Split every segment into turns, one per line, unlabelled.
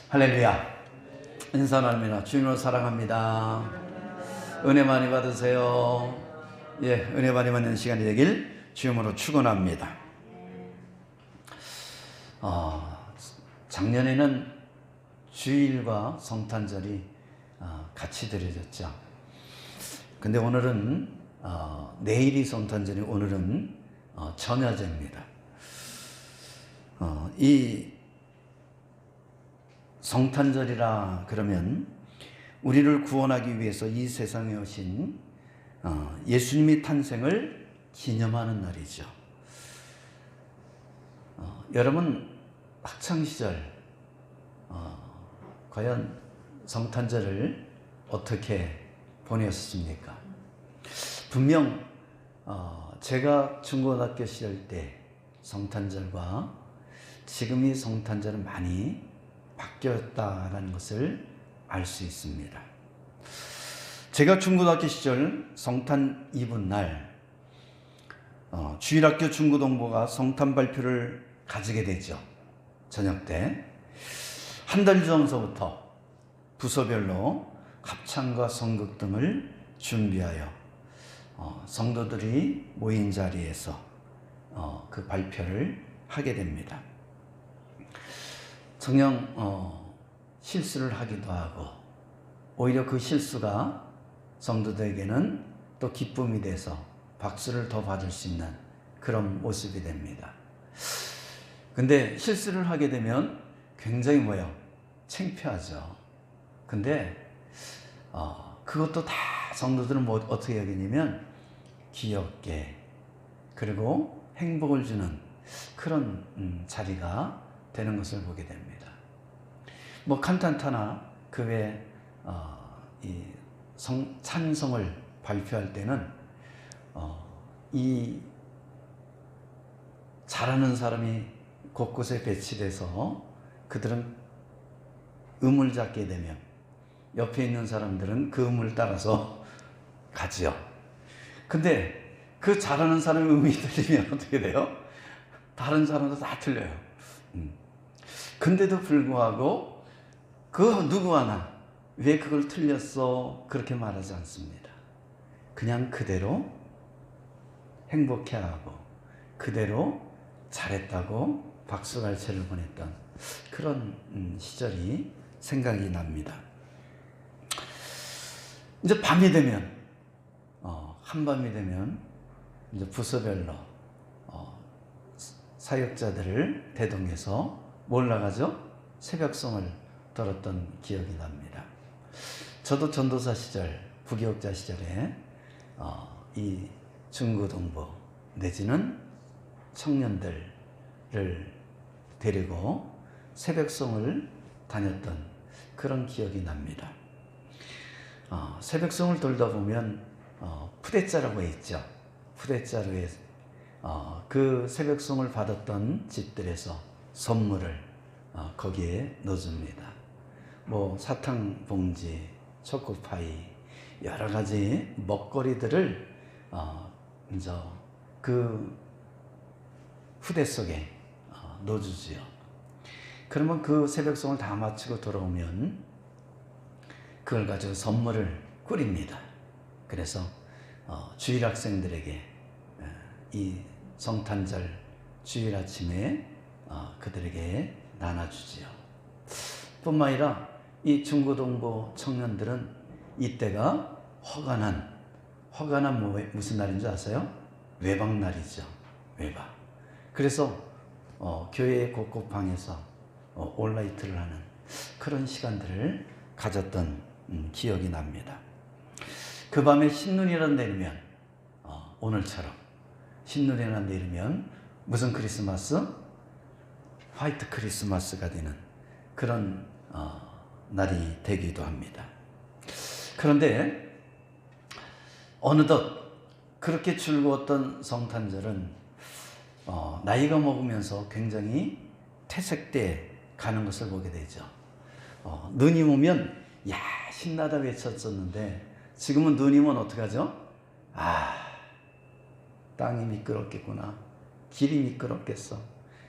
할렐루야. 인사합니다. 주님을 사랑합니다. 은혜 많이 받으세요. 은혜 많이 받는 시간이 되길 주님으로 축원합니다. 작년에는 주일과 성탄절이 같이 드려졌죠. 근데 오늘은 내일이 성탄절이 오늘은 전야제입니다. 이 성탄절이라 그러면 우리를 구원하기 위해서 이 세상에 오신 예수님의 탄생을 기념하는 날이죠. 여러분 학창시절 과연 성탄절을 어떻게 보냈습니까? 분명 제가 중고등학교 시절 때 성탄절과 지금의 성탄절은 많이 바뀌었다는 것을 알 수 있습니다. 제가 중고등학교 시절 성탄 이브 날 주일학교 중고동부가 성탄 발표를 가지게 되죠. 저녁 때 한 달 전서부터 부서별로 합창과 성극 등을 준비하여 성도들이 모인 자리에서 그 발표를 하게 됩니다. 정녕 실수를 하기도 하고 오히려 그 실수가 성도들에게는 또 기쁨이 돼서 박수를 더 받을 수 있는 그런 모습이 됩니다. 근데 실수를 하게 되면 굉장히 창피하죠. 근데 그것도 다 성도들은 어떻게 여기냐면 귀엽게 그리고 행복을 주는 그런 자리가 되는 것을 보게 됩니다. 칸탄타나 그 외에 이 찬송을 발표할 때는 이 잘하는 사람이 곳곳에 배치돼서 그들은 음을 잡게 되면 옆에 있는 사람들은 그 음을 따라서 가지요. 근데 그 잘하는 사람의 음이 들리면 어떻게 돼요? 다른 사람도 다 틀려요. 근데도 불구하고 그 누구 하나 왜 그걸 틀렸어? 그렇게 말하지 않습니다. 그냥 그대로 행복해하고 그대로 잘했다고 박수갈채를 보냈던 그런 시절이 생각이 납니다. 이제 밤이 되면 한밤이 되면 이제 부서별로 사역자들을 대동해서 뭘 나가죠? 새벽송을 들었던 기억이 납니다. 저도 전도사 시절, 부교육자 시절에 이 중고동부 내지는 청년들을 데리고 새벽송을 다녔던 그런 기억이 납니다. 새벽송을 돌다 보면 푸대자루가 있죠. 푸대자루에 그 새벽송을 받았던 집들에서 선물을 거기에 넣어줍니다. 사탕 봉지, 초코파이, 여러 가지 먹거리들을 이제 그 후대 속에 넣어주지요. 그러면 그 새벽송을 다 마치고 돌아오면 그걸 가지고 선물을 꾸립니다. 그래서 주일 학생들에게 이 성탄절 주일 아침에 그들에게 나눠주지요. 뿐만 아니라 이 중고동부 청년들은 이때가 허가난 무슨 날인 줄 아세요? 외박날이죠. 외박. 그래서 교회 곳곳방에서 올라이트를 하는 그런 시간들을 가졌던 기억이 납니다. 그 밤에 신눈이라 내리면 오늘처럼 신눈이라 내리면 무슨 크리스마스? 화이트 크리스마스가 되는 그런 날이 되기도 합니다. 그런데 어느덧 그렇게 즐거웠던 성탄절은 나이가 먹으면서 굉장히 퇴색돼 가는 것을 보게 되죠. 눈이 오면 야 신나다 외쳤었는데 지금은 눈이 오면 어떻게 하죠? 땅이 미끄럽겠구나. 길이 미끄럽겠어.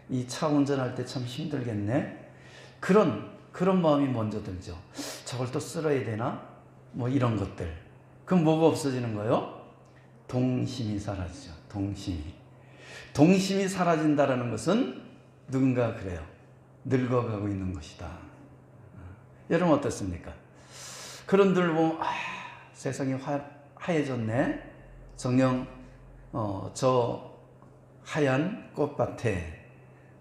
이 차 운전할 때 참 힘들겠네. 그런 그런 마음이 먼저 들죠. 저걸 또 쓸어야 되나? 뭐 이런 것들. 그럼 뭐가 없어지는 거예요? 동심이 사라지죠. 동심이 사라진다라는 것은 누군가 그래요. 늙어가고 있는 것이다. 여러분 어떻습니까? 그런들 보면 세상이 하얘졌네. 정녕 저 하얀 꽃밭에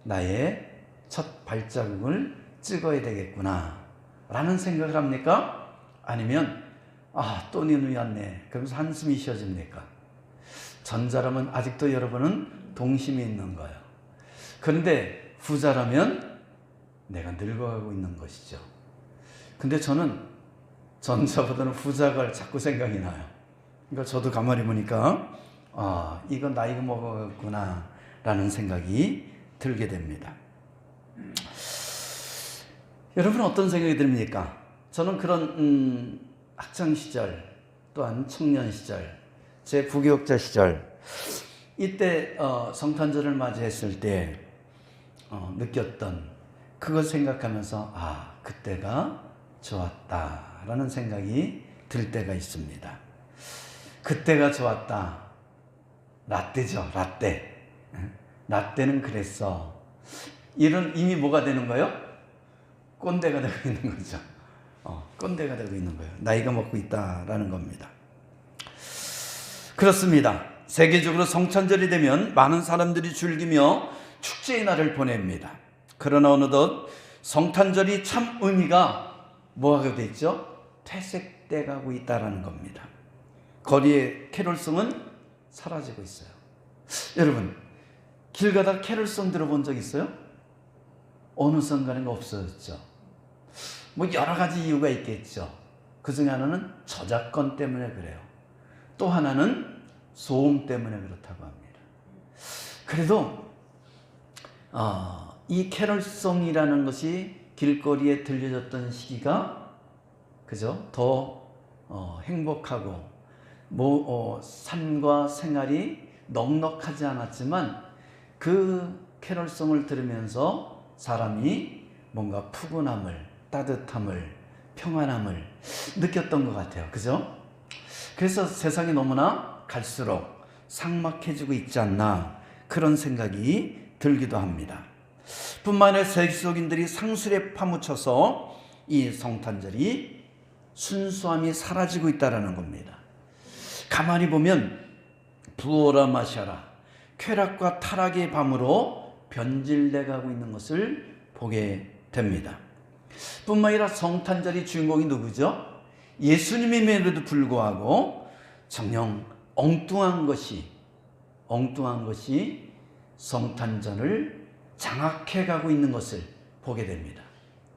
나의 첫 발자국을 찍어야 되겠구나 라는 생각을 합니까? 아니면 또 니누이 왔네 그러면서 한숨이 쉬어집니까? 전자라면 아직도 여러분은 동심이 있는 거예요. 그런데 후자라면 내가 늙어가고 있는 것이죠. 근데 저는 전자보다는 후자가 자꾸 생각이 나요. 그러니까 저도 가만히 보니까 이건 나이가 먹었구나 라는 생각이 들게 됩니다. 여러분 어떤 생각이 듭니까? 저는 그런 학창시절 또한 청년시절 제 부교육자 시절 이때 성탄절을 맞이했을 때 느꼈던 그걸 생각하면서 그때가 좋았다라는 생각이 들 때가 있습니다. 그때가 좋았다. 라떼죠. 라떼는 그랬어. 이런 이미 뭐가 되는 거예요? 꼰대가 되고 있는 거죠. 꼰대가 되고 있는 거예요. 나이가 먹고 있다라는 겁니다. 그렇습니다. 세계적으로 성탄절이 되면 많은 사람들이 즐기며 축제의 날을 보냅니다. 그러나 어느덧 성탄절이 참 의미가 뭐하게 돼 있죠? 퇴색돼 가고 있다라는 겁니다. 거리의 캐롤송은 사라지고 있어요. 여러분 길 가다 캐롤송 들어본 적 있어요? 어느 순간인가 없어졌죠. 뭐 여러 가지 이유가 있겠죠. 그 중에 하나는 저작권 때문에 그래요. 또 하나는 소음 때문에 그렇다고 합니다. 그래도 이 캐럴송이라는 것이 길거리에 들려졌던 시기가 그죠? 더 행복하고 삶과 생활이 넉넉하지 않았지만 그 캐럴송을 들으면서 사람이 뭔가 푸근함을, 따뜻함을, 평안함을 느꼈던 것 같아요. 그죠? 그래서 세상이 너무나 갈수록 삭막해지고 있지 않나 그런 생각이 들기도 합니다. 뿐만 아니라 세속인들이 상술에 파묻혀서 이 성탄절이 순수함이 사라지고 있다는 겁니다. 가만히 보면 부어라 마셔라 쾌락과 타락의 밤으로 변질돼 가고 있는 것을 보게 됩니다. 뿐만 아니라 성탄절의 주인공이 누구죠? 예수님임에도 불구하고 정녕 엉뚱한 것이 성탄절을 장악해 가고 있는 것을 보게 됩니다.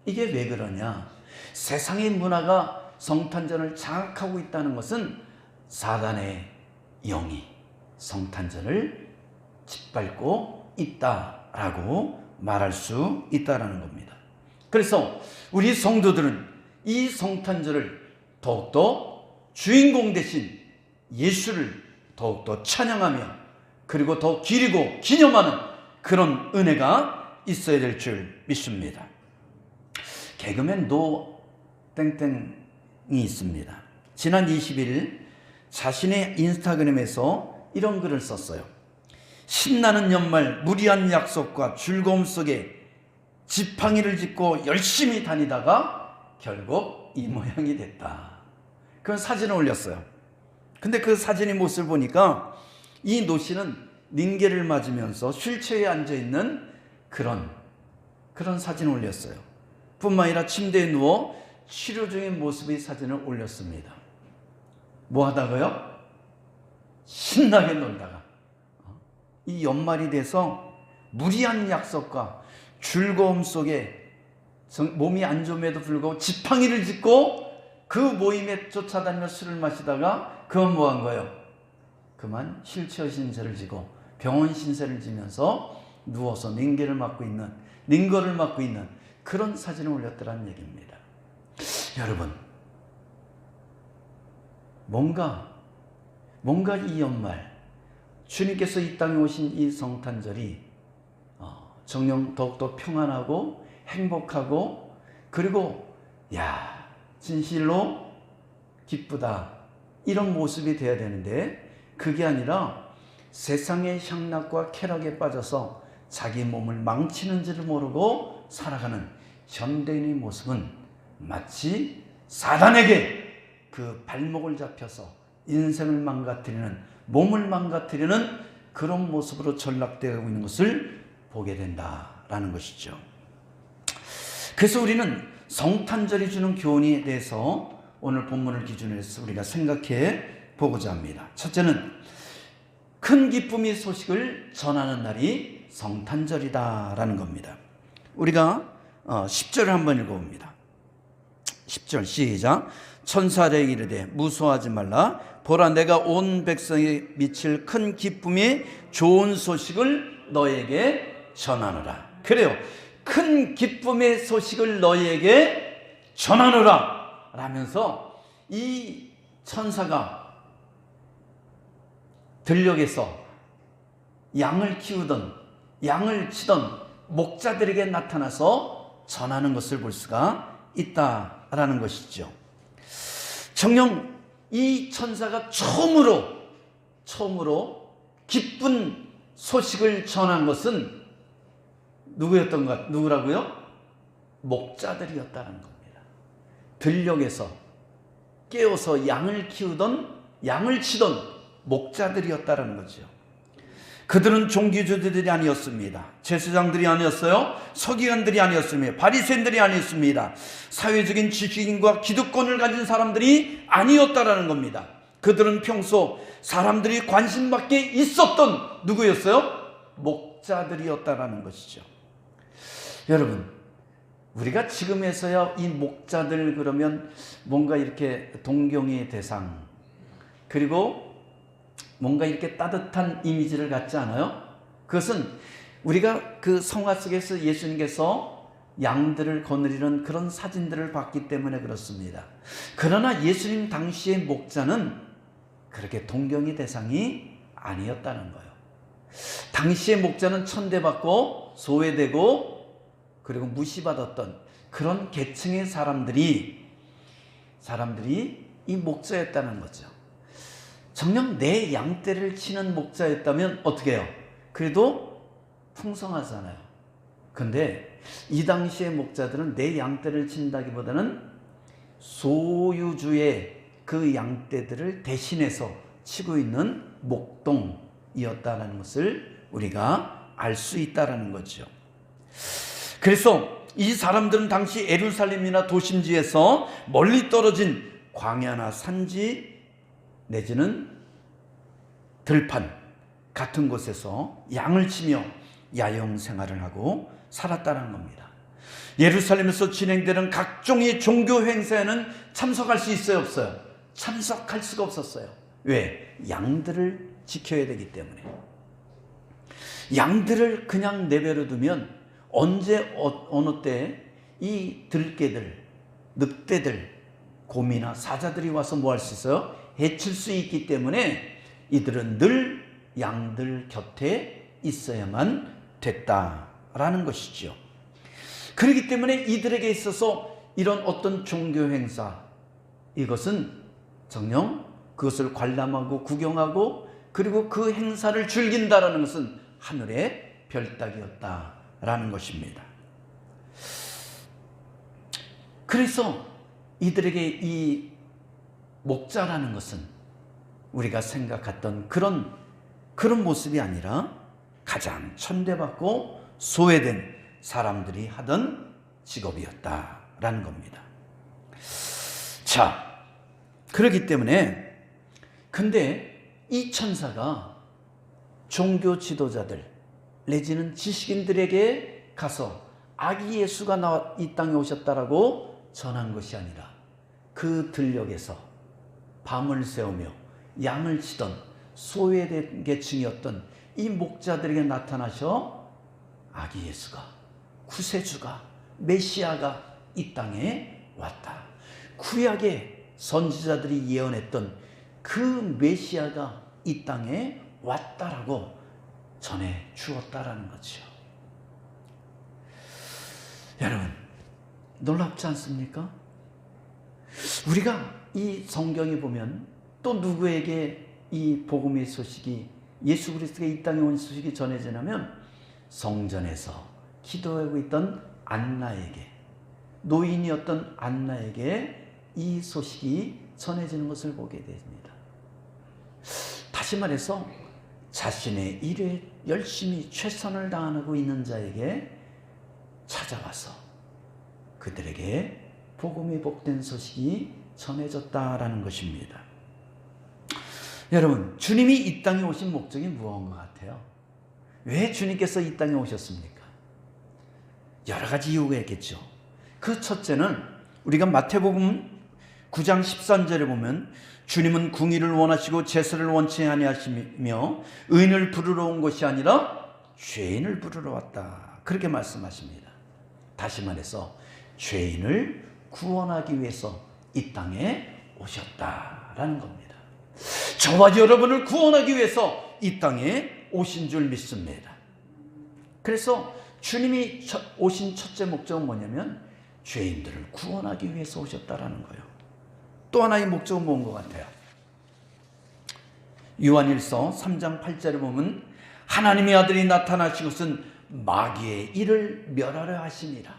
이게 왜 그러냐? 세상의 문화가 성탄절을 장악하고 있다는 것은 사단의 영이 성탄절을 짓밟고 있다라고 말할 수 있다는 겁니다. 그래서 우리 성도들은 이 성탄절을 더욱더 주인공 대신 예수를 더욱더 찬양하며 그리고 더 기리고 기념하는 그런 은혜가 있어야 될 줄 믿습니다. 개그맨 노 땡땡이 있습니다. 지난 20일 자신의 인스타그램에서 이런 글을 썼어요. 신나는 연말 무리한 약속과 즐거움 속에 지팡이를 짚고 열심히 다니다가 결국 이 모양이 됐다. 그 사진을 올렸어요. 근데 그 사진의 모습을 보니까 이 노 씨는 링게를 맞으면서 휠체어에 앉아있는 그런 사진을 올렸어요. 뿐만 아니라 침대에 누워 치료 중인 모습의 사진을 올렸습니다. 뭐 하다가요? 신나게 놀다가 이 연말이 돼서 무리한 약속과 즐거움 속에 몸이 안 좋음에도 불구하고 지팡이를 짚고 그 모임에 쫓아다니며 술을 마시다가 그건 뭐 한 거예요? 그만 휠체어 신세를 지고 병원 신세를 지면서 누워서 링거를 맞고 있는 그런 사진을 올렸더라는 얘기입니다. 여러분 뭔가 이 연말 주님께서 이 땅에 오신 이 성탄절이 정녕 더욱더 평안하고 행복하고 그리고 야, 진실로 기쁘다, 이런 모습이 돼야 되는데 그게 아니라 세상의 향락과 쾌락에 빠져서 자기 몸을 망치는 줄을 모르고 살아가는 현대인의 모습은 마치 사단에게 그 발목을 잡혀서 인생을 망가뜨리는, 몸을 망가뜨리는 그런 모습으로 전락되고 있는 것을 보게 된다라는 것이죠. 그래서 우리는 성탄절이 주는 교훈에 대해서 오늘 본문을 기준으로 해서 우리가 생각해 보고자 합니다. 첫째는 큰 기쁨의 소식을 전하는 날이 성탄절이다라는 겁니다. 우리가 10절을 한번 읽어봅니다. 10절 시작. 천사들에게 이르되 무서워하지 말라. 보라, 내가 온 백성에 미칠 큰 기쁨의 좋은 소식을 너에게 전하노라. 그래요. 큰 기쁨의 소식을 너에게 전하노라 라면서 이 천사가 들녘에서 양을 키우던, 양을 치던 목자들에게 나타나서 전하는 것을 볼 수가 있다라는 것이죠. 정녕 이 천사가 처음으로 기쁜 소식을 전한 것은 누구라고요? 목자들이었다는 겁니다. 들녘에서 깨어서 양을 키우던, 양을 치던 목자들이었다는 거죠. 그들은 종교주들이 아니었습니다. 제사장들이 아니었어요. 서기관들이 아니었습니다. 바리새인들이 아니었습니다. 사회적인 지식인과 기득권을 가진 사람들이 아니었다라는 겁니다. 그들은 평소 사람들이 관심받게 있었던 누구였어요? 목자들이었다라는 것이죠. 여러분, 우리가 지금에서야 이 목자들 그러면 뭔가 이렇게 동경의 대상, 그리고 뭔가 이렇게 따뜻한 이미지를 갖지 않아요? 그것은 우리가 그 성화 속에서 예수님께서 양들을 거느리는 그런 사진들을 봤기 때문에 그렇습니다. 그러나 예수님 당시의 목자는 그렇게 동경의 대상이 아니었다는 거예요. 당시의 목자는 천대받고 소외되고 그리고 무시받았던 그런 계층의 사람들이 이 목자였다는 거죠. 정녕 내 양떼를 치는 목자였다면 어떻게 해요? 그래도 풍성하잖아요. 근데 이 당시의 목자들은 내 양떼를 친다기보다는 소유주의 그 양떼들을 대신해서 치고 있는 목동이었다는 것을 우리가 알 수 있다는 거죠. 그래서 이 사람들은 당시 예루살렘이나 도심지에서 멀리 떨어진 광야나 산지 내지는 들판 같은 곳에서 양을 치며 야영 생활을 하고 살았다는 겁니다. 예루살렘에서 진행되는 각종의 종교 행사에는 참석할 수 있어요, 없어요? 참석할 수가 없었어요. 왜? 양들을 지켜야 되기 때문에. 양들을 그냥 내버려 두면 언제 어느 때 이 들개들, 늑대들, 곰이나 사자들이 와서 뭐 할 수 있어요? 해칠 수 있기 때문에 이들은 늘 양들 곁에 있어야만 됐다라는 것이죠. 그렇기 때문에 이들에게 있어서 이런 어떤 종교 행사, 이것은 정녕 그것을 관람하고 구경하고 그리고 그 행사를 즐긴다라는 것은 하늘의 별따기였다라는 것입니다. 그래서 이들에게 이 목자라는 것은 우리가 생각했던 그런 모습이 아니라 가장 천대받고 소외된 사람들이 하던 직업이었다라는 겁니다. 자, 그렇기 때문에 근데 이 천사가 종교 지도자들 내지는 지식인들에게 가서 아기 예수가 이 땅에 오셨다라고 전한 것이 아니라 그 들녘에서 밤을 새우며 양을 치던 소외된 계층이었던 이 목자들에게 나타나셔 아기 예수가, 구세주가, 메시아가 이 땅에 왔다. 구약의 선지자들이 예언했던 그 메시아가 이 땅에 왔다라고 전해 주었다라는 거죠. 여러분, 놀랍지 않습니까? 우리가 이 성경에 보면 또 누구에게 이 복음의 소식이, 예수 그리스도가 이 땅에 온 소식이 전해지냐면 성전에서 기도하고 있던 안나에게, 노인이었던 안나에게 이 소식이 전해지는 것을 보게 됩니다. 다시 말해서 자신의 일에 열심히 최선을 다하고 있는 자에게 찾아와서 그들에게 복음이 복된 소식이 전해졌다라는 것입니다. 여러분, 주님이 이 땅에 오신 목적이 무엇인 것 같아요? 왜 주님께서 이 땅에 오셨습니까? 여러 가지 이유가 있겠죠. 그 첫째는 우리가 마태복음 9장 13절에 보면 주님은 궁의를 원하시고 제사를 원치 아니하시며 의인을 부르러 온 것이 아니라 죄인을 부르러 왔다, 그렇게 말씀하십니다. 다시 말해서 죄인을 구원하기 위해서 이 땅에 오셨다라는 겁니다. 저와 여러분을 구원하기 위해서 이 땅에 오신 줄 믿습니다. 그래서 주님이 오신 첫째 목적은 뭐냐면 죄인들을 구원하기 위해서 오셨다라는 거예요. 또 하나의 목적은 뭔 것 같아요? 요한일서 3장 8절에 보면 하나님의 아들이 나타나신 것은 마귀의 일을 멸하려 하심이라.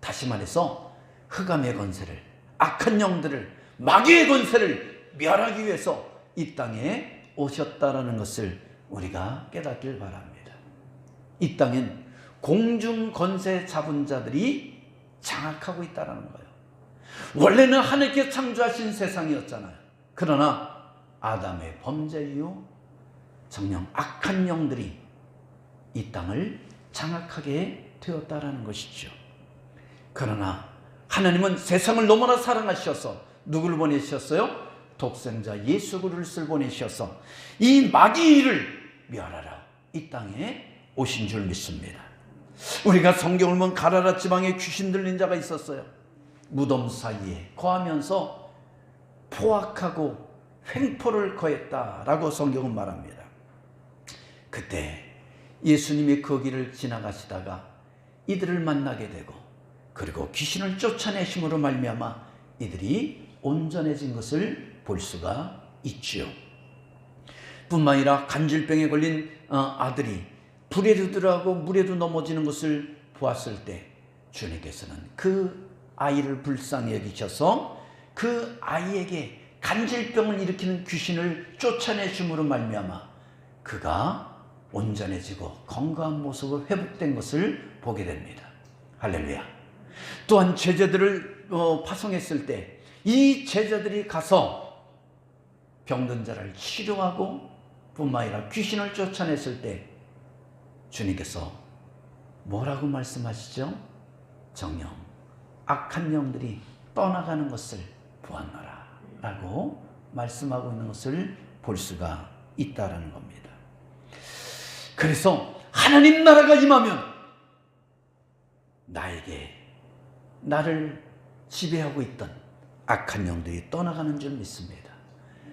다시 말해서 흑암의 권세를, 악한 영들을, 마귀의 권세를 멸하기 위해서 이 땅에 오셨다라는 것을 우리가 깨닫길 바랍니다. 이 땅엔 공중 권세 잡은 자들이 장악하고 있다는 거예요. 원래는 하나님께 창조하신 세상이었잖아요. 그러나 아담의 범죄 이후 정녕 악한 영들이 이 땅을 장악하게 되었다라는 것이죠. 그러나 하나님은 세상을 너무나 사랑하셔서 누구를 보내셨어요? 독생자 예수 그리스도를 보내셔서 이 마귀의 일을 멸하라 이 땅에 오신 줄 믿습니다. 우리가 성경을 보면 가라라 지방에 귀신 들린 자가 있었어요. 무덤 사이에 거하면서 포악하고 횡포를 거했다라고 성경은 말합니다. 그때 예수님이 그 길을 지나가시다가 이들을 만나게 되고 그리고 귀신을 쫓아내심으로 말미암아 이들이 온전해진 것을 볼 수가 있지요. 뿐만 아니라 간질병에 걸린 아들이 불에도 들어가고 물에도 넘어지는 것을 보았을 때 주님께서는 그 아이를 불쌍히 여기셔서 그 아이에게 간질병을 일으키는 귀신을 쫓아내심으로 말미암아 그가 온전해지고 건강한 모습으로 회복된 것을 보게 됩니다. 할렐루야. 또한 제자들을 파송했을 때 이 제자들이 가서 병든 자를 치료하고 뿐만 아니라 귀신을 쫓아냈을 때 주님께서 뭐라고 말씀하시죠? 정녕 악한 영들이 떠나가는 것을 보았노라 라고 말씀하고 있는 것을 볼 수가 있다는 겁니다. 그래서 하나님 나라가 임하면 나를 지배하고 있던 악한 영들이 떠나가는 줄 믿습니다.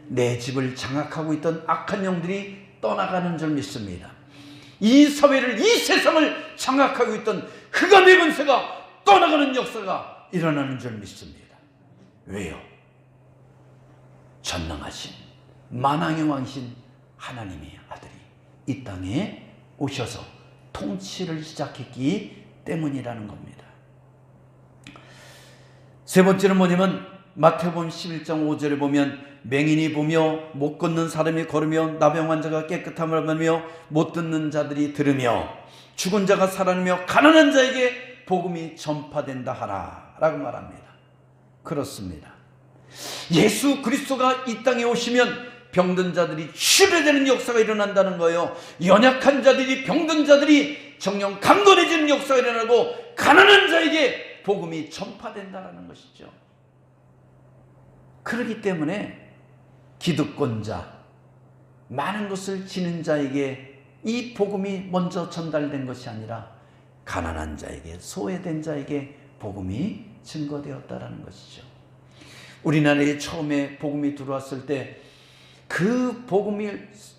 내 집을 장악하고 있던 악한 영들이 떠나가는 줄 믿습니다. 이 사회를, 이 세상을 장악하고 있던 흑암의 권세가 떠나가는 역사가 일어나는 줄 믿습니다. 왜요? 전능하신 만왕의 왕신 하나님의 아들이 이 땅에 오셔서 통치를 시작했기 때문이라는 겁니다. 세 번째는 뭐냐면 마태복음 11장 5절에 보면 맹인이 보며 못 걷는 사람이 걸으며 나병 환자가 깨끗함을 받으며 못 듣는 자들이 들으며 죽은 자가 살아나며 가난한 자에게 복음이 전파된다 하라 라고 말합니다. 그렇습니다. 예수 그리스도가 이 땅에 오시면 병든 자들이 치료되는 역사가 일어난다는 거예요. 연약한 자들이, 병든 자들이 정녕 강건해지는 역사가 일어나고 가난한 자에게 복음이 전파된다는 것이죠. 그렇기 때문에 기득권자, 많은 것을 지닌 자에게 이 복음이 먼저 전달된 것이 아니라 가난한 자에게, 소외된 자에게 복음이 증거되었다는 것이죠. 우리나라에 처음에 복음이 들어왔을 때 그 복음이,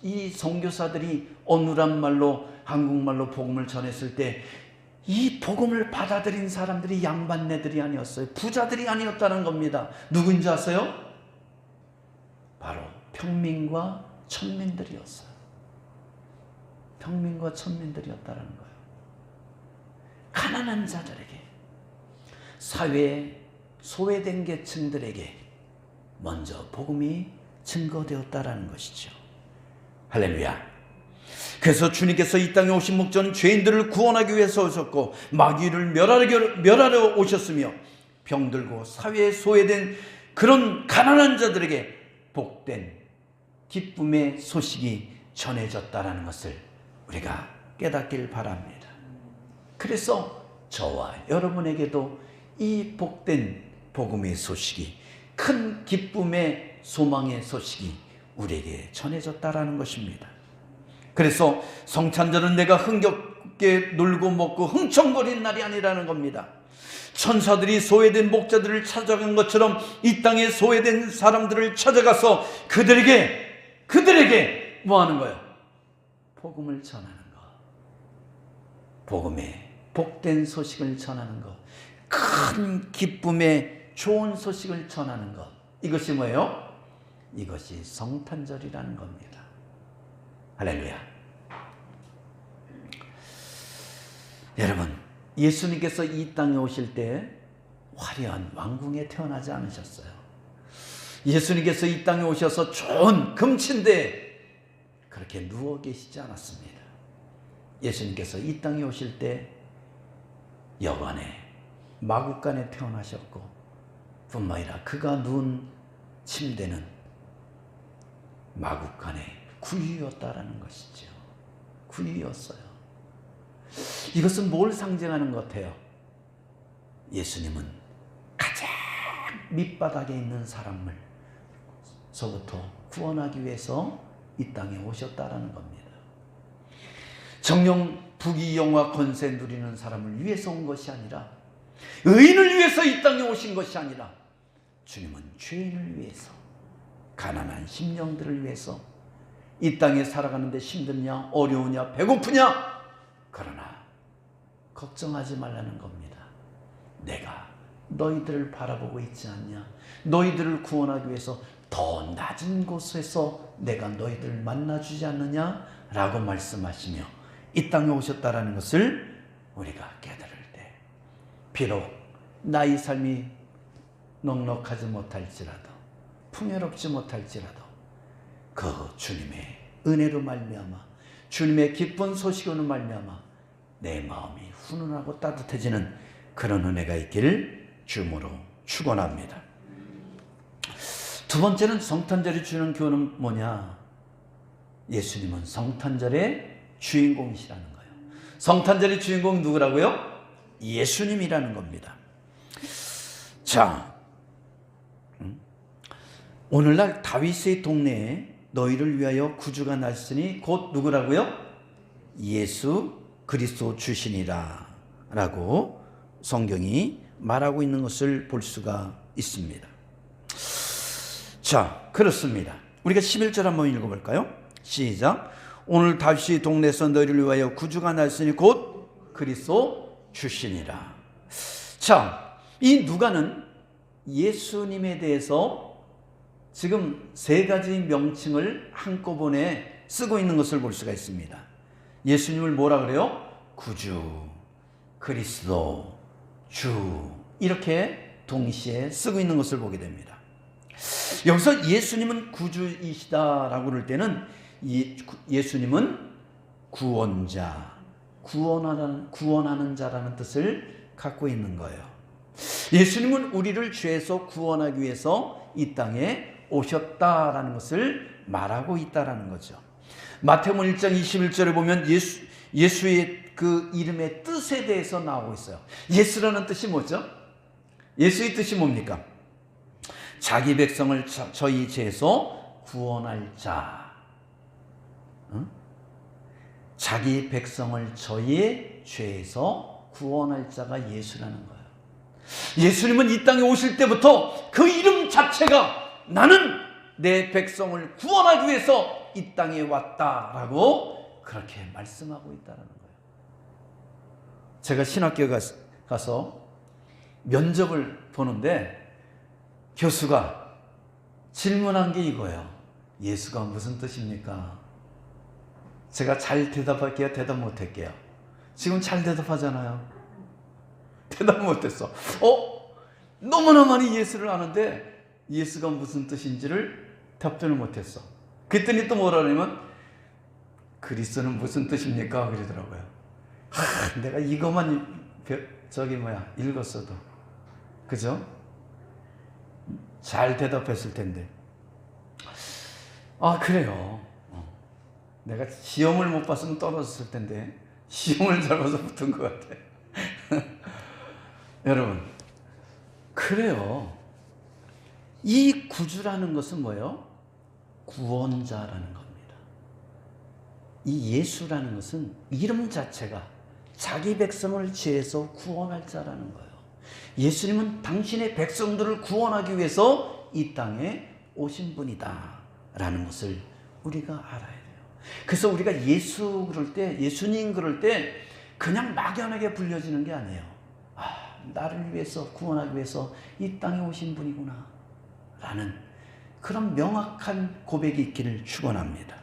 이 선교사들이 어눌한 말로, 한국말로 복음을 전했을 때 이 복음을 받아들인 사람들이 양반네들이 아니었어요. 부자들이 아니었다는 겁니다. 누구인지 아세요? 바로 평민과 천민들이었어요. 평민과 천민들이었다는 거예요. 가난한 자들에게, 사회에 소외된 계층들에게 먼저 복음이 증거되었다라는 것이죠. 할렐루야. 그래서 주님께서 이 땅에 오신 목적은 죄인들을 구원하기 위해서 오셨고 마귀를 멸하려 오셨으며 병들고 사회에 소외된 그런 가난한 자들에게 복된 기쁨의 소식이 전해졌다라는 것을 우리가 깨닫길 바랍니다. 그래서 저와 여러분에게도 이 복된 복음의 소식이, 큰 기쁨의 소망의 소식이 우리에게 전해졌다라는 것입니다. 그래서 성찬절은 내가 흥겹게 놀고 먹고 흥청거리는 날이 아니라는 겁니다. 천사들이 소외된 목자들을 찾아간 것처럼 이 땅에 소외된 사람들을 찾아가서 그들에게 뭐 하는 거예요? 복음을 전하는 거. 복음의 복된 소식을 전하는 것. 큰 기쁨의 좋은 소식을 전하는 것. 이것이 뭐예요? 이것이 성탄절이라는 겁니다. 할렐루야. 여러분, 예수님께서 이 땅에 오실 때 화려한 왕궁에 태어나지 않으셨어요. 예수님께서 이 땅에 오셔서 좋은 금침대에 그렇게 누워 계시지 않았습니다. 예수님께서 이 땅에 오실 때 여관에, 마구간에 태어나셨고 뿐만 아니라 그가 누운 침대는 마구간의 구유였다라는 것이죠. 구유였어요. 이것은 뭘 상징하는 것 같아요? 예수님은 가장 밑바닥에 있는 사람을 서부터 구원하기 위해서 이 땅에 오셨다라는 겁니다. 정령 부귀영화 권세 누리는 사람을 위해서 온 것이 아니라, 의인을 위해서 이 땅에 오신 것이 아니라 주님은 죄인을 위해서, 가난한 심령들을 위해서 이 땅에 살아가는데 힘드냐, 어려우냐, 배고프냐, 그러나 걱정하지 말라는 겁니다. 내가 너희들을 바라보고 있지 않냐? 너희들을 구원하기 위해서 더 낮은 곳에서 내가 너희들을 만나주지 않느냐? 라고 말씀하시며 이 땅에 오셨다라는 것을 우리가 깨달을 때, 비록 나의 삶이 넉넉하지 못할지라도, 풍요롭지 못할지라도 그 주님의 은혜로 말미암아, 주님의 기쁜 소식으로 말미암아 내 마음이 훈훈하고 따뜻해지는 그런 은혜가 있기를 주님으로 축원합니다. 두 번째는 성탄절이 주는 교훈은 뭐냐? 예수님은 성탄절의 주인공이시라는 거예요. 성탄절의 주인공 누구라고요? 예수님이라는 겁니다. 자, 오늘날 다윗의 동네에 너희를 위하여 구주가 났으니 곧 누구라고요? 예수 그리스도 주시니라 라고 성경이 말하고 있는 것을 볼 수가 있습니다. 자, 그렇습니다. 우리가 11절 한번 읽어볼까요? 시작. 오늘 다윗의 동네에서 너희를 위하여 구주가 났으니 곧 그리스도 주시니라. 자, 이 누가는 예수님에 대해서 지금 세 가지 명칭을 한꺼번에 쓰고 있는 것을 볼 수가 있습니다. 예수님을 뭐라 그래요? 구주, 그리스도, 주, 이렇게 동시에 쓰고 있는 것을 보게 됩니다. 여기서 예수님은 구주이시다라고 그럴 때는 예수님은 구원자, 구원하는 자라는 뜻을 갖고 있는 거예요. 예수님은 우리를 죄에서 구원하기 위해서 이 땅에 오셨다라는 것을 말하고 있다라는 거죠. 마태복음 1장 21절에 보면 예수의 그 이름의 뜻에 대해서 나오고 있어요. 예수라는 뜻이 뭐죠? 예수의 뜻이 뭡니까? 자기 백성을 저희 죄에서 구원할 자. 응? 자기 백성을 저희의 죄에서 구원할 자가 예수라는 거예요. 예수님은 이 땅에 오실 때부터 그 이름 자체가 나는 내 백성을 구원하기 위해서 이 땅에 왔다라고 그렇게 말씀하고 있다는 거예요. 제가 신학교에 가서 면접을 보는데 교수가 질문한 게 이거예요. 예수가 무슨 뜻입니까? 제가 잘 대답할게요? 대답 못할게요? 지금 잘 대답하잖아요. 대답 못했어. 너무나 많이 예수를 아는데 예수가 무슨 뜻인지를 답변을 못했어. 그랬더니 또 뭐라 그러냐면 그리스도는 무슨 뜻입니까? 그러더라고요. 내가 이것만 읽었어도 그죠? 잘 대답했을 텐데. 그래요. 내가 시험을 못 봤으면 떨어졌을 텐데 시험을 잘 봐서 붙은 것 같아. 여러분, 그래요. 이 구주라는 것은 뭐예요? 구원자라는 겁니다. 이 예수라는 것은 이름 자체가 자기 백성을 죄에서 구원할 자라는 거예요. 예수님은 당신의 백성들을 구원하기 위해서 이 땅에 오신 분이다 라는 것을 우리가 알아야 돼요. 그래서 우리가 예수님 그럴 때 그냥 막연하게 불려지는 게 아니에요. 나를 위해서 구원하기 위해서 이 땅에 오신 분이구나 라는 그런 명확한 고백이 있기를 축원합니다.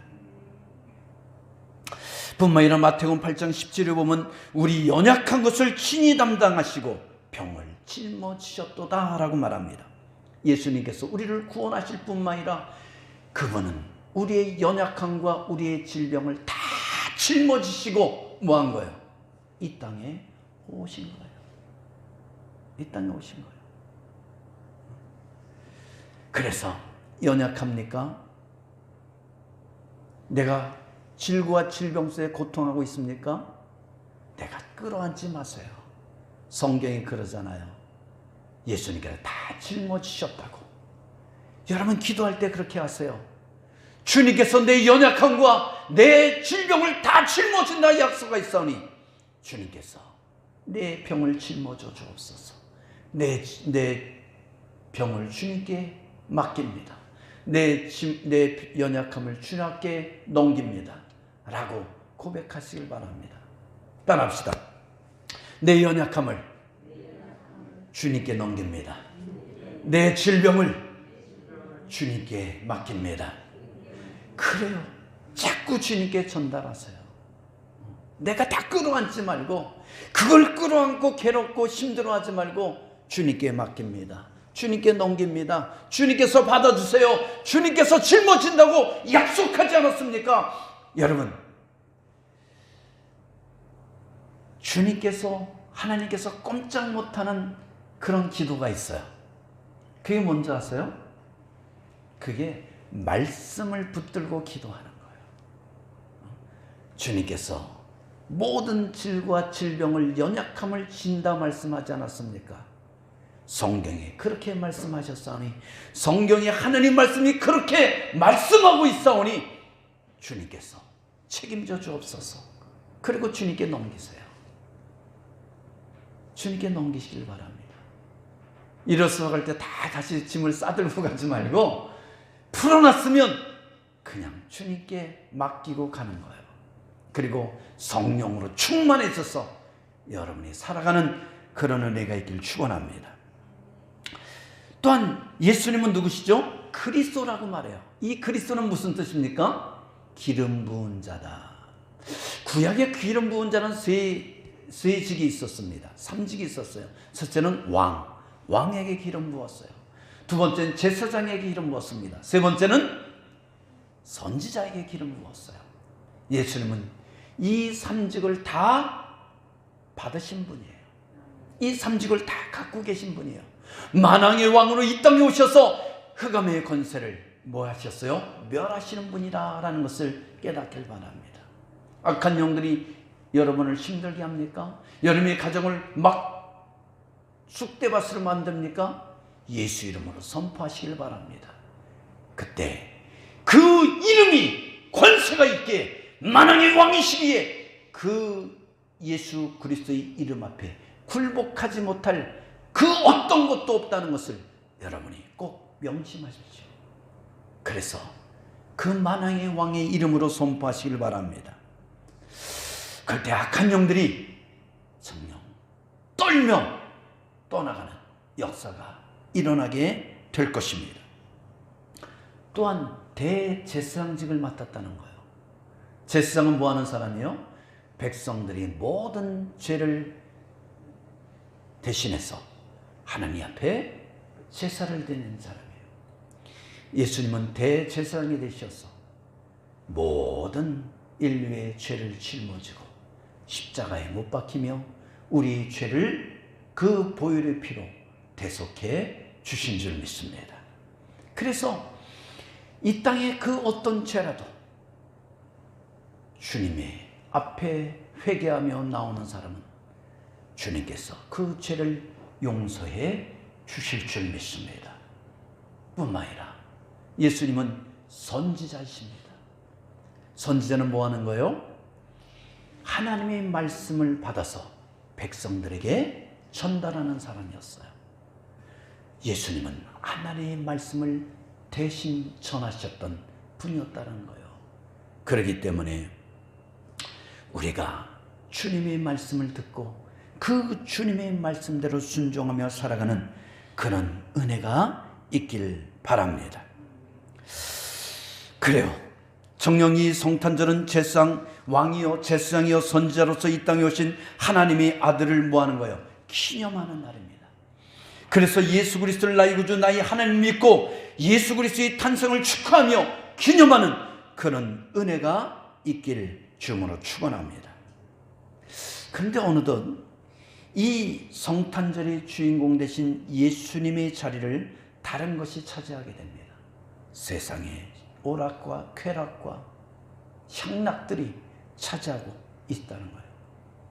뿐만 아니라 마태복음 8장 17절에 보면 우리 연약한 것을 친히 담당하시고 병을 짊어지셨도다 라고 말합니다. 예수님께서 우리를 구원하실 뿐만 아니라 그분은 우리의 연약함과 우리의 질병을 다 짊어지시고 뭐한 거예요? 이 땅에 오신 거예요. 이 땅에 오신 거예요. 그래서 연약합니까? 내가 질고와 질병 속에 고통하고 있습니까? 내가 끌어안지 마세요. 성경이 그러잖아요. 예수님께서 다 짊어지셨다고. 여러분 기도할 때 그렇게 하세요. 주님께서 내 연약함과 내 질병을 다 짊어진다 약속가 있사오니 주님께서 내 병을 짊어져 주옵소서. 내 병을 주님께 맡깁니다. 내 연약함을 주님께 넘깁니다 라고 고백하시길 바랍니다. 따라합시다. 내 연약함을 주님께 넘깁니다. 내 질병을 주님께 맡깁니다. 그래요. 자꾸 주님께 전달하세요. 내가 다 끌어안지 말고 그걸 끌어안고 괴롭고 힘들어하지 말고 주님께 맡깁니다. 주님께 넘깁니다. 주님께서 받아주세요. 주님께서 짊어진다고 약속하지 않았습니까? 여러분, 하나님께서 꼼짝 못하는 그런 기도가 있어요. 그게 뭔지 아세요? 그게 말씀을 붙들고 기도하는 거예요. 주님께서 모든 질과 질병을 연약함을 진다 말씀하지 않았습니까? 성경에 그렇게 말씀하셨사오니 성경에 하나님 말씀이 그렇게 말씀하고 있사오니 주님께서 책임져 주옵소서. 그리고 주님께 넘기세요. 주님께 넘기시길 바랍니다. 일어서 갈 때 다시 짐을 싸들고 가지 말고 풀어놨으면 그냥 주님께 맡기고 가는 거예요. 그리고 성령으로 충만해져서 여러분이 살아가는 그런 은혜가 있길 축원합니다. 또한 예수님은 누구시죠? 그리스도라고 말해요. 이 그리스도는 무슨 뜻입니까? 기름 부은 자다. 구약에 기름 부은 자는 세 직이 있었습니다. 3직이 있었어요. 첫째는 왕에게 기름 부었어요. 두 번째는 제사장에게 기름 부었습니다. 세 번째는 선지자에게 기름 부었어요. 예수님은 이 3직을 다 받으신 분이에요. 이 3직을 다 갖고 계신 분이에요. 만왕의 왕으로 이 땅에 오셔서 흑암의 권세를 뭐 하셨어요? 멸하시는 분이라는 것을 깨닫길 바랍니다. 악한 영들이 여러분을 힘들게 합니까? 여러분의 가정을 막 쑥대밭으로 만듭니까? 예수 이름으로 선포하시길 바랍니다. 그때 그 이름이 권세가 있게 만왕의 왕이시기에 그 예수 그리스도의 이름 앞에 굴복하지 못할 그 어떤 것도 없다는 것을 여러분이 꼭 명심하십시오. 그래서 그 만왕의 왕의 이름으로 선포하시길 바랍니다. 그때 악한 영들이 정녕 떨며 떠나가는 역사가 일어나게 될 것입니다. 또한 대제사장직을 맡았다는 거예요. 제사장은 뭐 하는 사람이요? 백성들이 모든 죄를 대신해서 하나님 앞에 제사를 드리는 사람이에요. 예수님은 대제사장이 되셔서 모든 인류의 죄를 짊어지고 십자가에 못 박히며 우리 죄를 그 보혈의 피로 대속해 주신 줄 믿습니다. 그래서 이 땅의 그 어떤 죄라도 주님의 앞에 회개하며 나오는 사람은 주님께서 그 죄를 용서해 주실 줄 믿습니다. 뿐만 아니라 예수님은 선지자이십니다. 선지자는 뭐 하는 거예요? 하나님의 말씀을 받아서 백성들에게 전달하는 사람이었어요. 예수님은 하나님의 말씀을 대신 전하셨던 분이었다는 거예요. 그렇기 때문에 우리가 주님의 말씀을 듣고 그 주님의 말씀대로 순종하며 살아가는 그런 은혜가 있길 바랍니다. 그래요. 정령이 성탄절은 제사장 왕이요 제사장이요 선지자로서 이 땅에 오신 하나님의 아들을 뭐하는 거예요? 기념하는 날입니다. 그래서 예수 그리스도를 나의 구주 나의 하나님 믿고 예수 그리스도의 탄생을 축하하며 기념하는 그런 은혜가 있기를 주님으로 축원합니다. 그런데 어느덧 이 성탄절의 주인공 되신 예수님의 자리를 다른 것이 차지하게 됩니다. 세상의 오락과 쾌락과 향락들이 차지하고 있다는 거예요.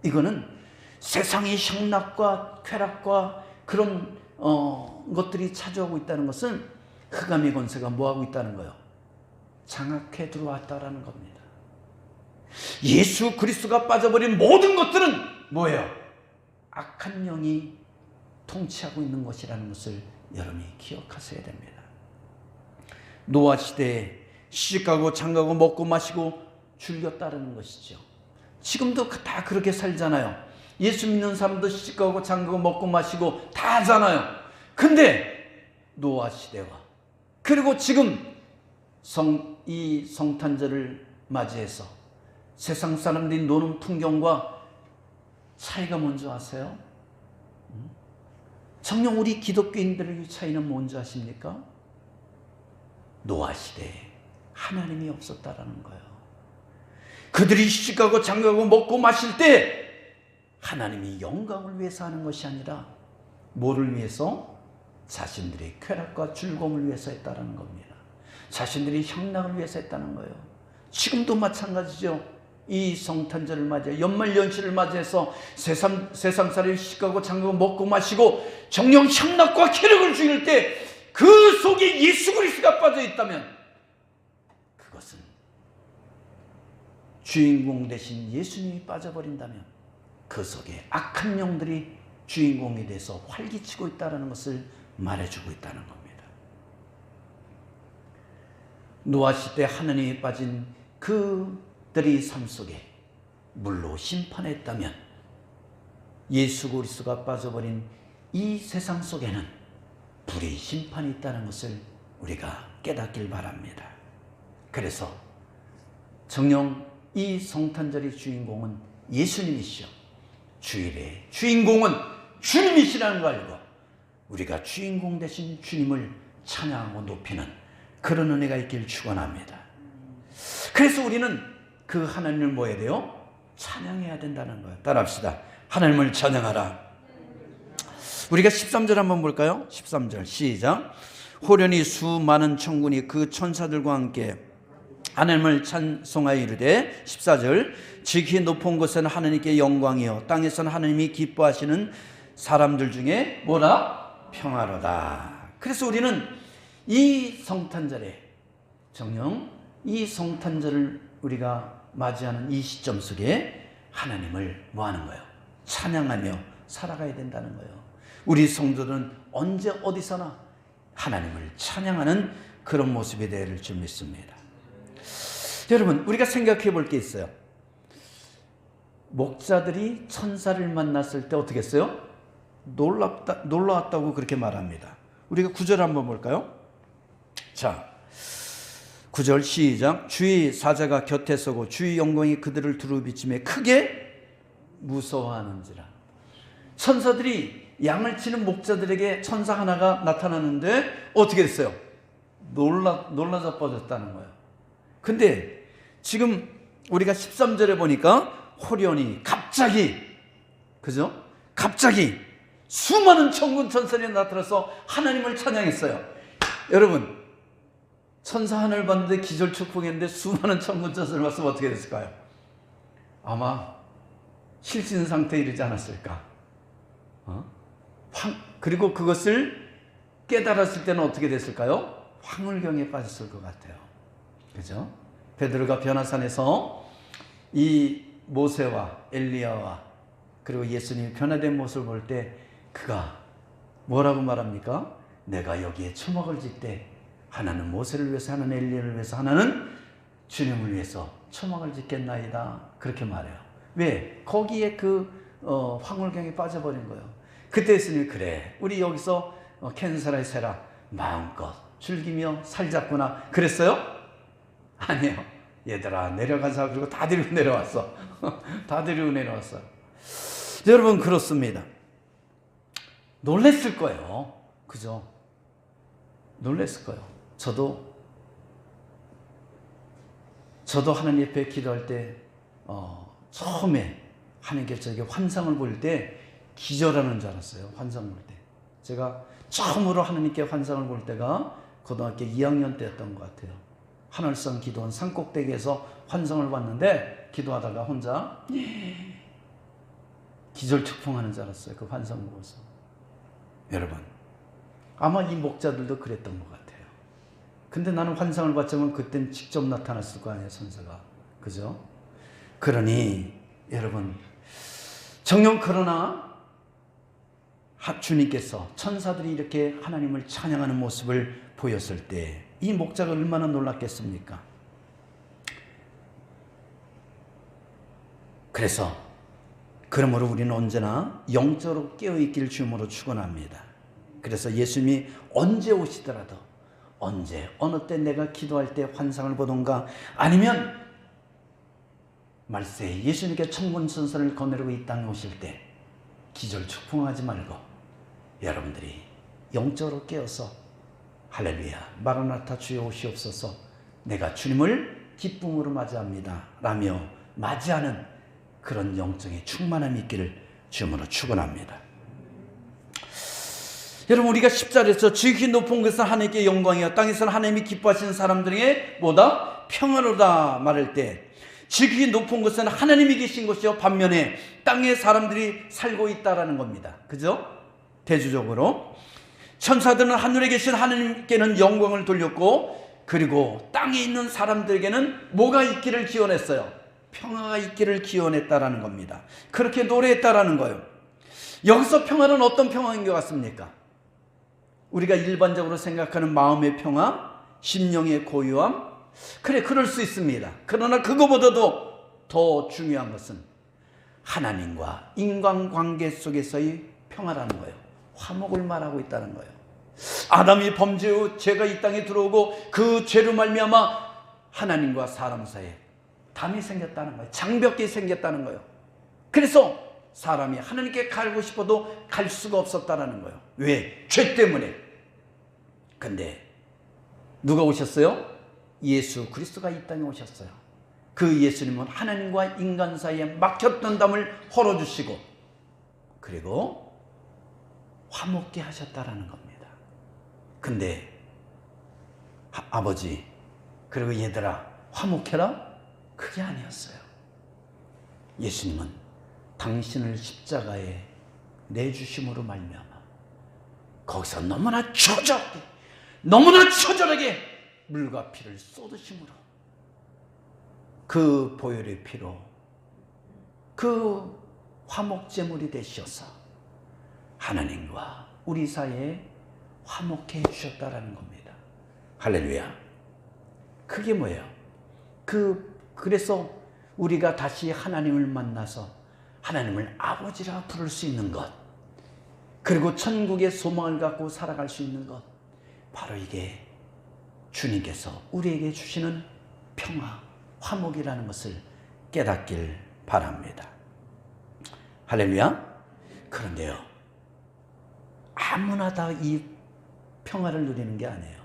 이거는 세상의 향락과 쾌락과 그런 것들이 차지하고 있다는 것은 흑암의 권세가 뭐하고 있다는 거예요? 장악해 들어왔다라는 겁니다. 예수 그리스도가 빠져버린 모든 것들은 뭐예요? 악한 영이 통치하고 있는 것이라는 것을 여러분이 기억하셔야 됩니다. 노아 시대에 시집가고 장가고 먹고 마시고 즐겨 따르는 것이죠. 지금도 다 그렇게 살잖아요. 예수 믿는 사람도 시집가고 장가고 먹고 마시고 다 하잖아요. 근데 노아 시대와 그리고 지금 이 성탄절을 맞이해서 세상 사람들이 노는 풍경과 차이가 뭔지 아세요? 정녕 우리 기독교인들의 차이는 뭔지 아십니까? 노아 시대에 하나님이 없었다라는 거예요. 그들이 시집가고 장가고 먹고 마실 때 하나님이 영광을 위해서 하는 것이 아니라 뭐를 위해서? 자신들의 쾌락과 즐거움을 위해서 했다는 겁니다. 자신들이 향락을 위해서 했다는 거예요. 지금도 마찬가지죠. 이 성탄절을 맞이해 연말연시를 맞이해서 세상 사람이 시집가고 장가고 먹고 마시고 정녕 향락과 쾌락을 즐길 때 그 속에 예수 그리스도가 빠져 있다면 그것은 주인공 대신 예수님이 빠져버린다면 그 속에 악한 영들이 주인공이 돼서 활기치고 있다는 것을 말해주고 있다는 겁니다. 노아 시대 하나님이 빠진 그들의 삶 속에 물로 심판했다면 예수 그리스도가 빠져버린 이 세상 속에는 불의 심판이 있다는 것을 우리가 깨닫길 바랍니다. 그래서 정녕 이 성탄절의 주인공은 예수님이시오. 주일의 주인공은 주님이시라는 걸 알고 우리가 주인공 되신 주님을 찬양하고 높이는 그런 은혜가 있길 축원합니다. 그래서 우리는 그 하나님을 뭐 해야 돼요? 찬양해야 된다는 거예요. 따라합시다. 하나님을 찬양하라. 우리가 13절 한번 볼까요? 13절 시작. 호련히 수많은 천군이 그 천사들과 함께 하나님을 찬송하여 이르되 14절 지극히 높은 곳에는 하나님께 영광이요 땅에서는 하나님이 기뻐하시는 사람들 중에 뭐라? 평화로다. 그래서 우리는 이 성탄절에 정녕 이 성탄절을 우리가 맞이하는 이 시점 속에 하나님을 뭐 하는 거예요? 찬양하며 살아가야 된다는 거예요. 우리 성도들은 언제 어디서나 하나님을 찬양하는 그런 모습이 되어야 줄 믿습니다. 여러분, 우리가 생각해 볼 게 있어요. 목자들이 천사를 만났을 때 어떻게 했어요? 놀라웠다고 그렇게 말합니다. 우리가 9절 한번 볼까요? 자, 9절 시작. 주의 사자가 곁에 서고 주의 영광이 그들을 두루 비치며 크게 무서워하는지라. 천사들이 양을 치는 목자들에게 천사 하나가 나타나는데 어떻게 됐어요? 놀라 자빠졌다는 거예요. 근데 지금 우리가 13절에 보니까 호련히 갑자기, 그죠? 갑자기 수많은 천군 천사들이 나타나서 하나님을 찬양했어요. 여러분, 천사 하나를 봤는데 기절 축복했는데 수많은 천군 천사를 봤으면 어떻게 됐을까요? 아마 실신 상태에 이르지 않았을까? 그리고 그것을 깨달았을 때는 어떻게 됐을까요? 황홀경에 빠졌을 것 같아요. 그죠? 베드로가 변화산에서 이 모세와 엘리야와 그리고 예수님이 변화된 모습을 볼 때 그가 뭐라고 말합니까? 내가 여기에 초막을 짓 때 하나는 모세를 위해서, 하나는 엘리야를 위해서, 하나는 주님을 위해서 초막을 짓겠나이다. 그렇게 말해요. 왜? 거기에 황홀경에 빠져버린 거예요. 그때 예수님이 그래, 우리 여기서 캔사라의 세라 마음껏 즐기며 살자꾸나 그랬어요? 아니에요. 얘들아 내려가자. 그리고 다 데리고 내려왔어. 다 데리고 내려왔어. 여러분, 그렇습니다. 놀랬을 거예요. 그죠? 놀랬을 거예요. 저도 하나님 앞에 기도할 때 처음에 하나님께 저에게 환상을 볼 때 기절하는 줄 알았어요. 환상을 볼 때. 제가 처음으로 하나님께 환상을 볼 때가 고등학교 2학년 때였던 것 같아요. 하늘성 기도원 산꼭대기에서 환상을 봤는데 기도하다가 혼자 기절축풍하는 줄 알았어요. 그 환상을 보고서. 여러분, 아마 이 목자들도 그랬던 것 같아요. 근데 나는 환상을 봤지만 그땐 직접 나타났을 거 아니에요, 천사가. 그죠? 그러니 여러분, 정녕 그러나 주님께서 천사들이 이렇게 하나님을 찬양하는 모습을 보였을 때 이 목자가 얼마나 놀랐겠습니까? 그러므로 우리는 언제나 영적으로 깨어있기를 주님으로 축원합니다. 그래서 예수님이 언제 오시더라도, 언제 어느 때 내가 기도할 때 환상을 보던가 아니면 말세에 예수님께 천군 천사를 거느리고 이 땅에 오실 때 기절 축풍하지 말고 여러분들이 영적으로 깨어서 할렐루야 마라나타 주여 오시옵소서, 내가 주님을 기쁨으로 맞이합니다 라며 맞이하는 그런 영적인 충만함이 있기를 주님으로 축원합니다. 여러분, 우리가 10절에서 지극히 높은 것은 하나님께 영광이요 땅에서는 하나님이 기뻐하시는 사람들에게 뭐다? 평화로다 말할 때 지극히 높은 것은 하나님이 계신 것이요 반면에 땅에 사람들이 살고 있다라는 겁니다. 그죠? 대조적으로 천사들은 하늘에 계신 하나님께는 영광을 돌렸고, 그리고 땅에 있는 사람들에게는 뭐가 있기를 기원했어요? 평화가 있기를 기원했다라는 겁니다. 그렇게 노래했다라는 거예요. 여기서 평화는 어떤 평화인 것 같습니까? 우리가 일반적으로 생각하는 마음의 평화, 심령의 고요함, 그래, 그럴 수 있습니다. 그러나 그거보다도 더 중요한 것은 하나님과 인간관계 속에서의 평화라는 거예요. 화목을 말하고 있다는 거예요. 아담이 범죄 후 죄가 이 땅에 들어오고 그 죄로 말미암아 하나님과 사람 사이에 담이 생겼다는 거예요. 장벽이 생겼다는 거예요. 그래서 사람이 하나님께 가고 싶어도 갈 수가 없었다는 거예요. 왜? 죄 때문에. 근데 누가 오셨어요? 예수 그리스도가 이 땅에 오셨어요. 그 예수님은 하나님과 인간 사이에 막혔던 담을 헐어주시고 그리고 화목게 하셨다라는 겁니다. 근데 아버지 그리고 얘들아 화목해라? 그게 아니었어요. 예수님은 당신을 십자가에 내주심으로 말미암아 거기서 너무나 처절하게 물과 피를 쏟으심으로 그 보혈의 피로 그 화목제물이 되셔서 하나님과 우리 사이에 화목해 주셨다라는 겁니다. 할렐루야. 그게 뭐예요? 그래서 우리가 다시 하나님을 만나서 하나님을 아버지라 부를 수 있는 것, 그리고 천국의 소망을 갖고 살아갈 수 있는 것, 바로 이게 주님께서 우리에게 주시는 평화, 화목이라는 것을 깨닫길 바랍니다. 할렐루야. 그런데요, 아무나 다 이 평화를 누리는 게 아니에요.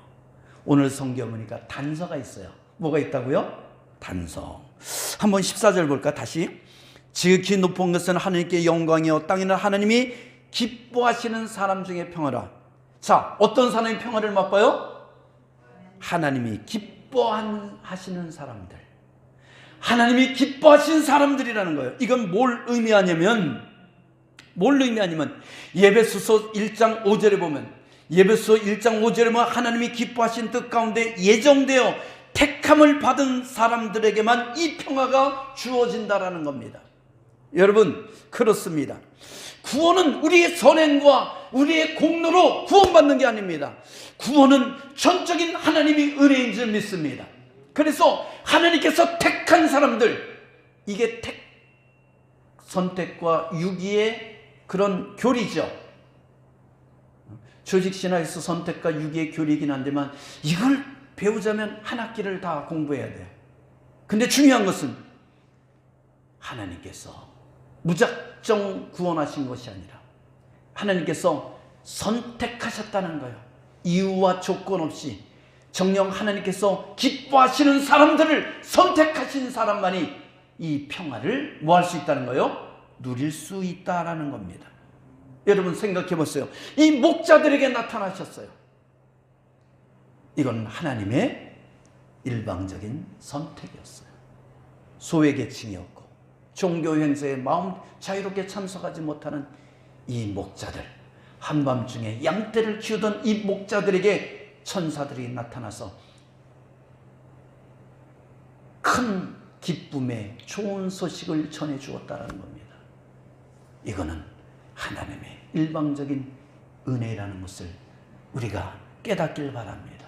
오늘 성경 보니까 단서가 있어요. 뭐가 있다고요? 단서. 한번 14절 볼까? 다시. 지극히 높은 것은 하나님께 영광이요 땅에는 하나님이 기뻐하시는 사람 중에 평화라. 자, 어떤 사람이 평화를 맛봐요? 하나님이 기뻐하시는 사람들. 하나님이 기뻐하시는 사람들이라는 거예요. 이건 뭘 의미하냐면 예배소서 1장 5절에 보면, 예배소 1장 5절에 보면 하나님이 기뻐하신 뜻 가운데 예정되어 택함을 받은 사람들에게만 이 평화가 주어진다라는 겁니다. 여러분, 그렇습니다. 구원은 우리의 선행과 우리의 공로로 구원받는 게 아닙니다. 구원은 전적인 하나님이 은혜인 줄 믿습니다. 그래서 하나님께서 택한 사람들, 이게 선택과 유기의 그런 교리죠. 조직신화에서 선택과 유기의 교리이긴 한데만, 이걸 배우자면 한 학기를 다 공부해야 돼요. 근데 중요한 것은 하나님께서 무작정 구원하신 것이 아니라 하나님께서 선택하셨다는 거예요. 이유와 조건 없이 정녕 하나님께서 기뻐하시는 사람들을 선택하신 사람만이 이 평화를 뭐 할 수 있다는 거예요? 누릴 수 있다라는 겁니다. 여러분 생각해 보세요. 이 목자들에게 나타나셨어요. 이건 하나님의 일방적인 선택이었어요. 소외계층이었고 종교 행사에 마음 자유롭게 참석하지 못하는 이 목자들, 한밤중에 양떼를 키우던 이 목자들에게 천사들이 나타나서 큰 기쁨의 좋은 소식을 전해 주었다는 겁니다. 이거는 하나님의 일방적인 은혜라는 것을 우리가 깨닫길 바랍니다.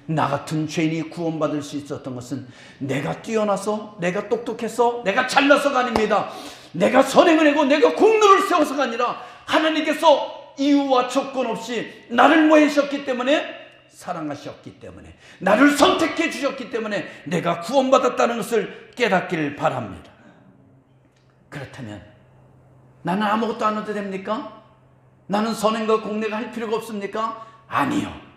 나 같은 죄인이 구원받을 수 있었던 것은 내가 뛰어나서, 내가 똑똑해서, 내가 잘나서가 아닙니다. 내가 선행을 하고 내가 공로를 세워서가 아니라 하나님께서 이유와 조건 없이 나를 모하셨기 때문에, 사랑하셨기 때문에, 나를 선택해 주셨기 때문에 내가 구원받았다는 것을 깨닫기를 바랍니다. 그렇다면 나는 아무것도 안 해도 됩니까? 나는 선행과 공내가 할 필요가 없습니까? 아니요.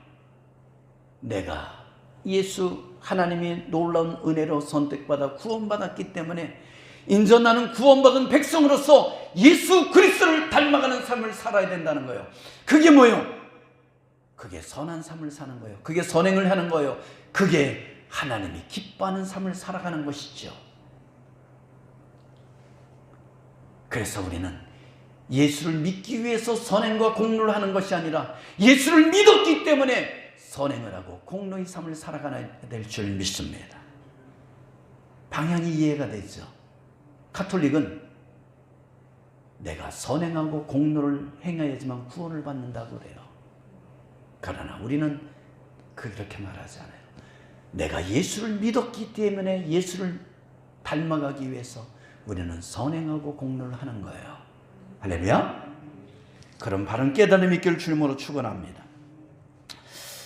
내가 예수 하나님의 놀라운 은혜로 선택받아 구원받았기 때문에 인전 나는 구원받은 백성으로서 예수 그리스도를 닮아가는 삶을 살아야 된다는 거예요. 그게 뭐예요? 그게 선한 삶을 사는 거예요. 그게 선행을 하는 거예요. 그게 하나님이 기뻐하는 삶을 살아가는 것이죠. 그래서 우리는 예수를 믿기 위해서 선행과 공로를 하는 것이 아니라 예수를 믿었기 때문에 선행을 하고 공로의 삶을 살아가야 될 줄 믿습니다. 방향이 이해가 되죠. 가톨릭은 내가 선행하고 공로를 행해야지만 구원을 받는다고 그래요. 그러나 우리는 그렇게 말하지 않아요. 내가 예수를 믿었기 때문에 예수를 닮아가기 위해서 우리는 선행하고 공로를 하는 거예요. 할렐루야. 그럼 바른 깨달음이 있기를 주님으로 축원합니다.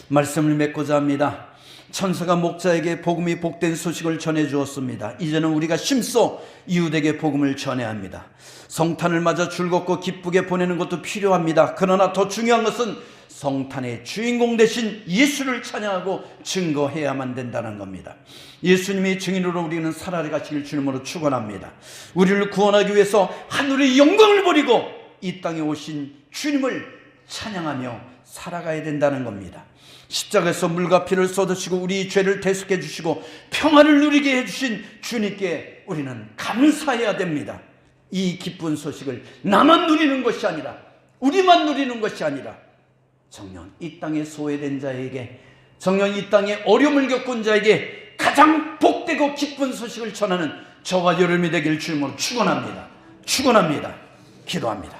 말씀을 맺고자 합니다. 천사가 목자에게 복음이 복된 소식을 전해 주었습니다. 이제는 우리가 힘써 이웃에게 복음을 전해야 합니다. 성탄을 맞아 즐겁고 기쁘게 보내는 것도 필요합니다. 그러나 더 중요한 것은 성탄의 주인공 되신 예수를 찬양하고 증거해야만 된다는 겁니다. 예수님의 증인으로 우리는 살아가시길 주님으로 축원합니다. 우리를 구원하기 위해서 하늘의 영광을 버리고 이 땅에 오신 주님을 찬양하며 살아가야 된다는 겁니다. 십자가에서 물과 피를 쏟으시고 우리 죄를 대속해 주시고 평화를 누리게 해주신 주님께 우리는 감사해야 됩니다. 이 기쁜 소식을 나만 누리는 것이 아니라, 우리만 누리는 것이 아니라 정녕 이 땅에 소외된 자에게, 정녕 이 땅에 어려움을 겪은 자에게 가장 복되고 기쁜 소식을 전하는 저와 여러분이 되길 주님으로 축원합니다. 축원합니다. 기도합니다.